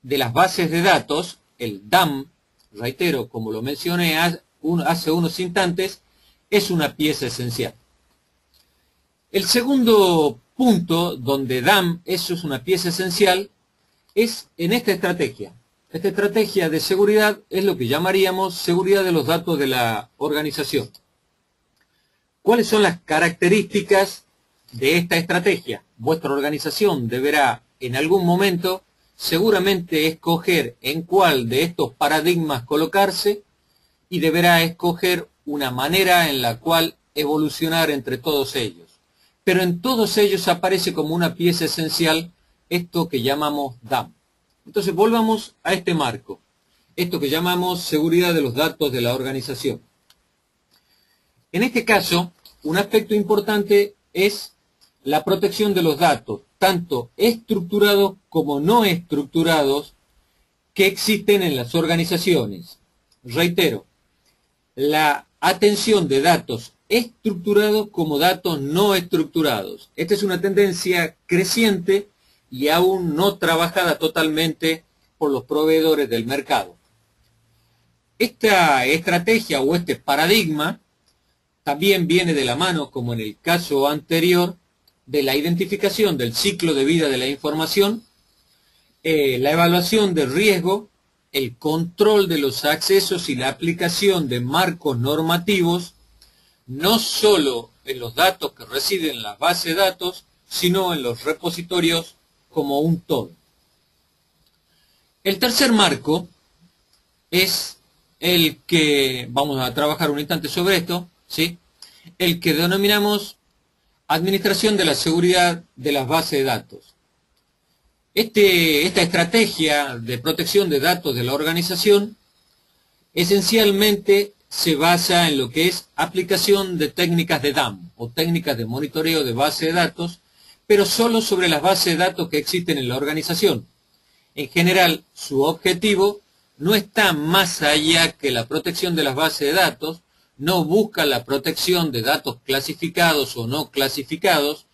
Speaker 1: de las bases de datos, el DAM, reitero, como lo mencioné hace unos instantes, es una pieza esencial. El segundo punto donde DAM es una pieza esencial es en esta estrategia. Esta estrategia de seguridad es lo que llamaríamos seguridad de los datos de la organización. ¿Cuáles son las características de esta estrategia? Vuestra organización deberá en algún momento seguramente escoger en cuál de estos paradigmas colocarse y deberá escoger una manera en la cual evolucionar entre todos ellos. Pero en todos ellos aparece como una pieza esencial esto que llamamos DAM. Entonces volvamos a este marco. esto que llamamos seguridad de los datos de la organización. En este caso, un aspecto importante es la protección de los datos, tanto estructurados como no estructurados, que existen en las organizaciones. Reitero, la atención de datos estructurados como datos no estructurados. Esta es una tendencia creciente y aún no trabajada totalmente por los proveedores del mercado. Esta estrategia o este paradigma también viene de la mano, como en el caso anterior, de la identificación del ciclo de vida de la información, la evaluación de riesgo, el control de los accesos y la aplicación de marcos normativos, no solo en los datos que residen en las bases de datos, sino en los repositorios como un todo. El tercer marco es el que, vamos a trabajar un instante sobre esto, ¿sí? El que denominamos administración de la seguridad de las bases de datos. Esta estrategia de protección de datos de la organización esencialmente se basa en lo que es aplicación de técnicas de DAM o técnicas de monitoreo de base de datos, pero solo sobre las bases de datos que existen en la organización. En general, su objetivo no está más allá que la protección de las bases de datos, no busca la protección de datos clasificados o no clasificados,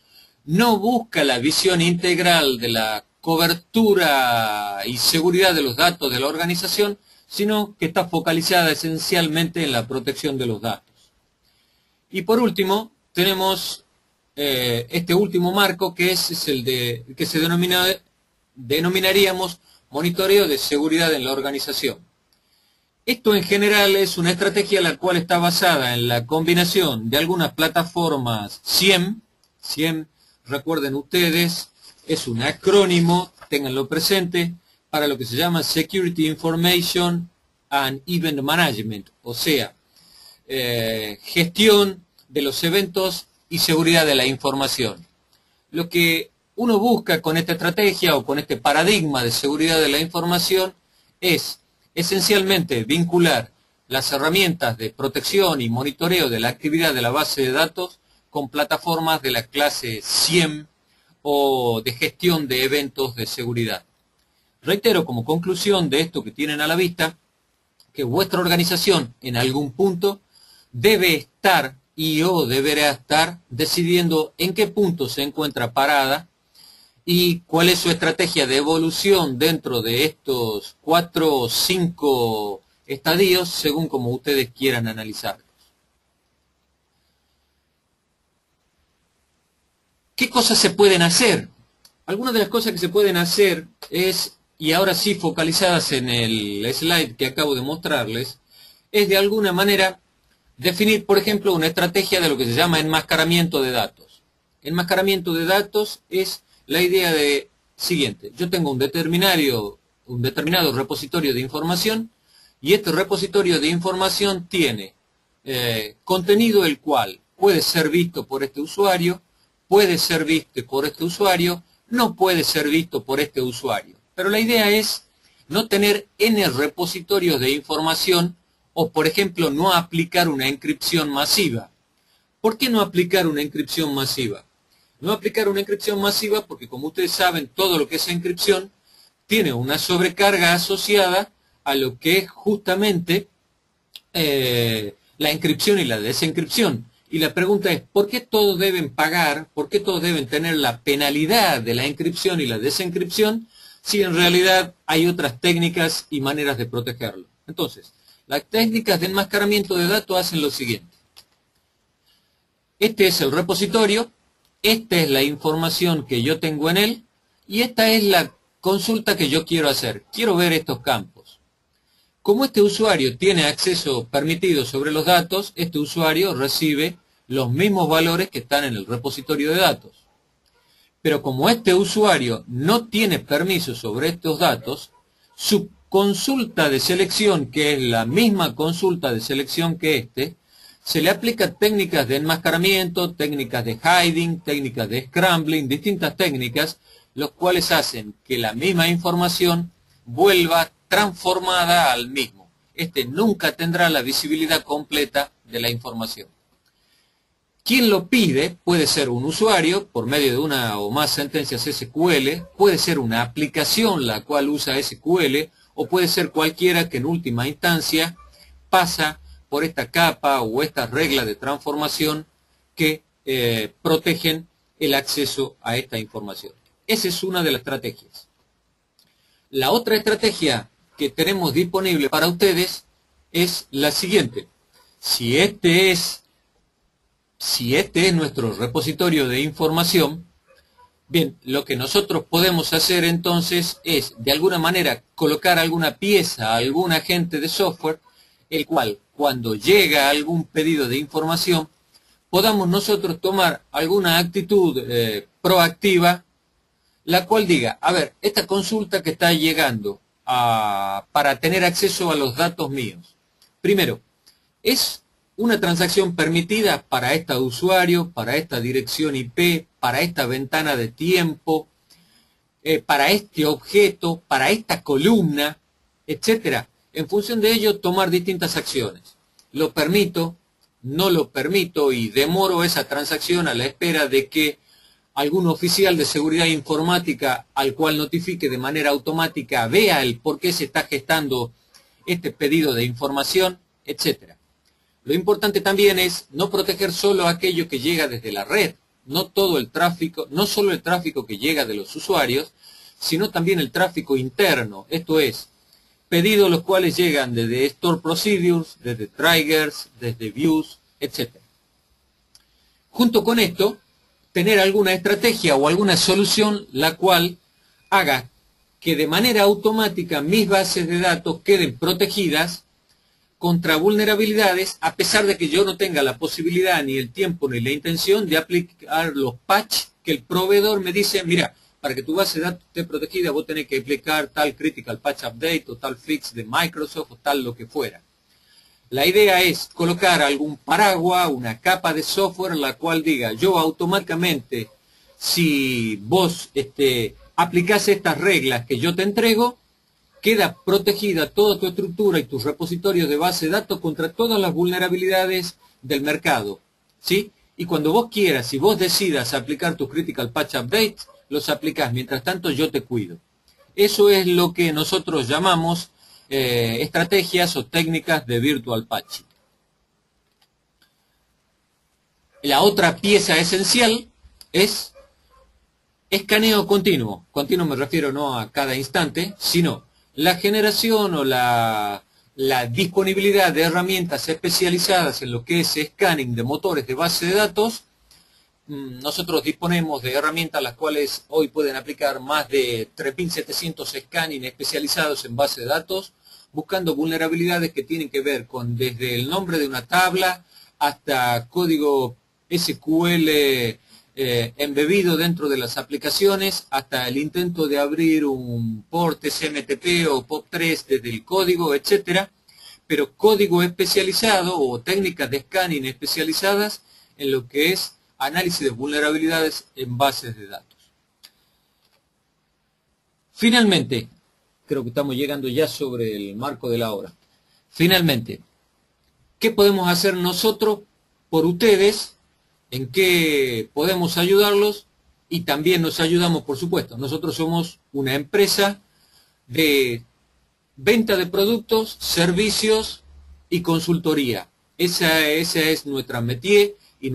Speaker 1: no busca la visión integral de la cobertura y seguridad de los datos de la organización, sino que está focalizada esencialmente en la protección de los datos. Y por último, tenemos este último marco, que es el que se denominaríamos monitoreo de seguridad en la organización. Esto en general es una estrategia la cual está basada en la combinación de algunas plataformas SIEM. SIEM, recuerden ustedes, es un acrónimo, ténganlo presente, para lo que se llama Security Information and Event Management, o sea, gestión de los eventos y seguridad de la información. Lo que uno busca con esta estrategia o con este paradigma de seguridad de la información es esencialmente vincular las herramientas de protección y monitoreo de la actividad de la base de datos con plataformas de la clase SIEM o de gestión de eventos de seguridad. Reitero como conclusión de esto que tienen a la vista, que vuestra organización en algún punto debe estar o deberá estar decidiendo en qué punto se encuentra parada y cuál es su estrategia de evolución dentro de estos 4 o 5 estadios, según como ustedes quieran analizarlos. ¿Qué cosas se pueden hacer? Algunas de las cosas que se pueden hacer es, y ahora sí focalizadas en el slide que acabo de mostrarles, es de alguna manera definir, por ejemplo, una estrategia de lo que se llama enmascaramiento de datos. Enmascaramiento de datos es la idea de siguiente: yo tengo un determinado repositorio de información y este repositorio de información tiene contenido el cual puede ser visto por este usuario, puede ser visto por este usuario, no puede ser visto por este usuario. Pero la idea es no tener N repositorios de información o, por ejemplo, no aplicar una encripción masiva. ¿Por qué no aplicar una encripción masiva? No aplicar una encripción masiva porque, como ustedes saben, todo lo que es encripción tiene una sobrecarga asociada a lo que es justamente la encripción y la desencripción. Y la pregunta es, ¿por qué todos deben pagar, por qué todos deben tener la penalidad de la encripción y la desencripción, si en realidad hay otras técnicas y maneras de protegerlo? Entonces, las técnicas de enmascaramiento de datos hacen lo siguiente. Este es el repositorio, esta es la información que yo tengo en él, y esta es la consulta que yo quiero hacer. Quiero ver estos campos. Como este usuario tiene acceso permitido sobre los datos, este usuario recibe los mismos valores que están en el repositorio de datos. Pero como este usuario no tiene permiso sobre estos datos, su consulta de selección, que es la misma consulta de selección que este, se le aplica técnicas de enmascaramiento, técnicas de hiding, técnicas de scrambling, distintas técnicas, los cuales hacen que la misma información vuelva transformada al mismo. Este nunca tendrá la visibilidad completa de la información. Quien lo pide puede ser un usuario por medio de una o más sentencias SQL, puede ser una aplicación la cual usa SQL, o puede ser cualquiera que en última instancia pasa por esta capa o esta regla de transformación que protegen el acceso a esta información. Esa es una de las estrategias. La otra estrategia que tenemos disponible para ustedes es la siguiente. Si este es nuestro repositorio de información, bien, lo que nosotros podemos hacer entonces es, de alguna manera, colocar alguna pieza, algún agente de software, el cual, cuando llega algún pedido de información, podamos nosotros tomar alguna actitud proactiva, la cual diga, a ver, esta consulta que está llegando para tener acceso a los datos míos. Primero, ¿es una transacción permitida para este usuario, para esta dirección IP, para esta ventana de tiempo, para este objeto, para esta columna, etcétera? En función de ello, tomar distintas acciones. Lo permito, no lo permito y demoro esa transacción a la espera de que algún oficial de seguridad informática al cual notifique de manera automática vea el por qué se está gestando este pedido de información, etcétera. Lo importante también es no proteger solo aquello que llega desde la red, no todo el tráfico, no solo el tráfico que llega de los usuarios, sino también el tráfico interno, esto es, pedidos los cuales llegan desde Store Procedures, desde Triggers, desde Views, etc. Junto con esto, tener alguna estrategia o alguna solución la cual haga que de manera automática mis bases de datos queden protegidas contra vulnerabilidades, a pesar de que yo no tenga la posibilidad, ni el tiempo, ni la intención de aplicar los patch que el proveedor me dice, mira, para que tu base de datos esté protegida, vos tenés que aplicar tal Critical Patch Update, o tal fix de Microsoft, o tal lo que fuera. La idea es colocar algún paraguas, una capa de software, la cual diga, yo automáticamente, si vos aplicás estas reglas que yo te entrego, queda protegida toda tu estructura y tus repositorios de base de datos contra todas las vulnerabilidades del mercado, ¿sí? Y cuando vos quieras, si vos decidas aplicar tus Critical Patch Updates, los aplicás. Mientras tanto, yo te cuido. Eso es lo que nosotros llamamos estrategias o técnicas de Virtual Patching. La otra pieza esencial es escaneo continuo. Continuo me refiero no a cada instante, sino la generación o la disponibilidad de herramientas especializadas en lo que es scanning de motores de base de datos. Nosotros disponemos de herramientas las cuales hoy pueden aplicar más de 3.700 scanning especializados en base de datos, buscando vulnerabilidades que tienen que ver con desde el nombre de una tabla hasta código SQL embebido dentro de las aplicaciones, hasta el intento de abrir un port SMTP o POP3 desde el código, etcétera, pero código especializado o técnicas de scanning especializadas en lo que es análisis de vulnerabilidades en bases de datos. Finalmente, creo que estamos llegando ya sobre el marco de la hora. Finalmente, ¿qué podemos hacer nosotros por ustedes? ¿En qué podemos ayudarlos? Y también nos ayudamos, por supuesto. Nosotros somos una empresa de venta de productos, servicios y consultoría. Esa es nuestra métier. Y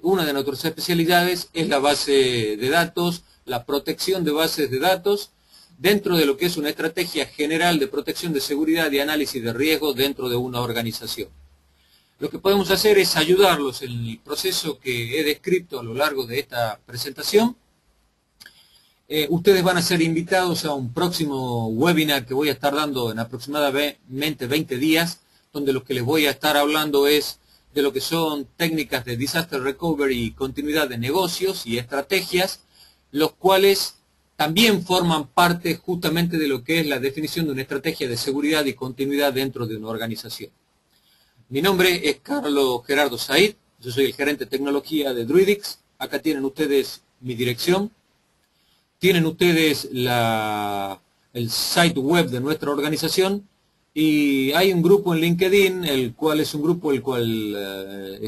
Speaker 1: una de nuestras especialidades es la base de datos, la protección de bases de datos, dentro de lo que es una estrategia general de protección de seguridad y análisis de riesgos dentro de una organización. Lo que podemos hacer es ayudarlos en el proceso que he descrito a lo largo de esta presentación. Ustedes van a ser invitados a un próximo webinar que voy a estar dando en aproximadamente 20 días, donde lo que les voy a estar hablando es de lo que son técnicas de disaster recovery y continuidad de negocios y estrategias, los cuales también forman parte justamente de lo que es la definición de una estrategia de seguridad y continuidad dentro de una organización. Mi nombre es Carlos Gerardo Said, yo soy el gerente de tecnología de Druidix. Acá tienen ustedes mi dirección, tienen ustedes la el site web de nuestra organización, y hay un grupo en LinkedIn, el cual es un grupo el cual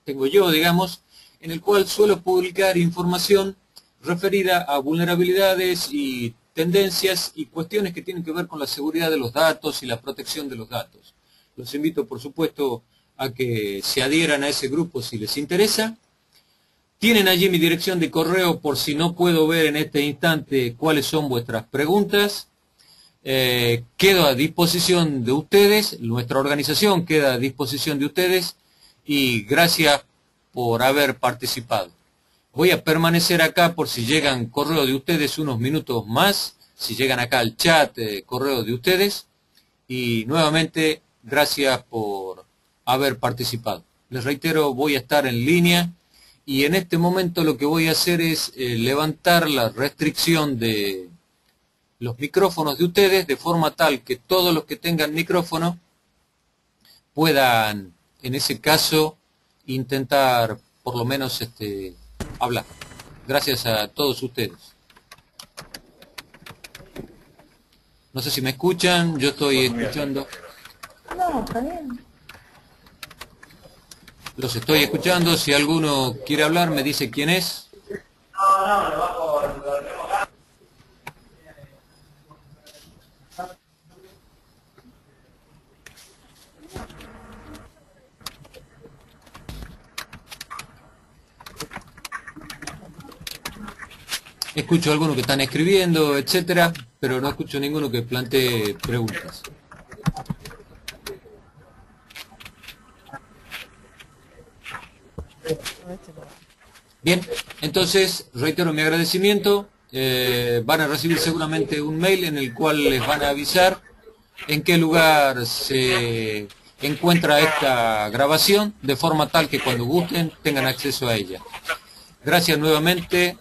Speaker 1: tengo yo, digamos, en el cual suelo publicar información referida a vulnerabilidades y tendencias y cuestiones que tienen que ver con la seguridad de los datos y la protección de los datos. Los invito, por supuesto, a que se adhieran a ese grupo si les interesa. Tienen allí mi dirección de correo por si no puedo ver en este instante cuáles son vuestras preguntas. Quedo a disposición de ustedes, nuestra organización queda a disposición de ustedes, y gracias por haber participado. Voy a permanecer acá por si llegan correos de ustedes unos minutos más, si llegan acá al chat, correos de ustedes, y nuevamente gracias por haber participado. Les reitero, voy a estar en línea, y en este momento lo que voy a hacer es levantar la restricción de los micrófonos de ustedes, de forma tal que todos los que tengan micrófono puedan, en ese caso, intentar por lo menos hablar. Gracias a todos ustedes. No sé si me escuchan, yo estoy escuchando.
Speaker 2: No, está bien.
Speaker 1: Los estoy escuchando, si alguno quiere hablar me dice quién es.
Speaker 3: No, lo bajo, lo tenemos acá.
Speaker 1: Escucho a algunos que están escribiendo, etcétera, pero no escucho ninguno que plantee preguntas. Bien, entonces reitero mi agradecimiento. Van a recibir seguramente un mail en el cual les van a avisar en qué lugar se encuentra esta grabación, de forma tal que cuando gusten tengan acceso a ella. Gracias nuevamente.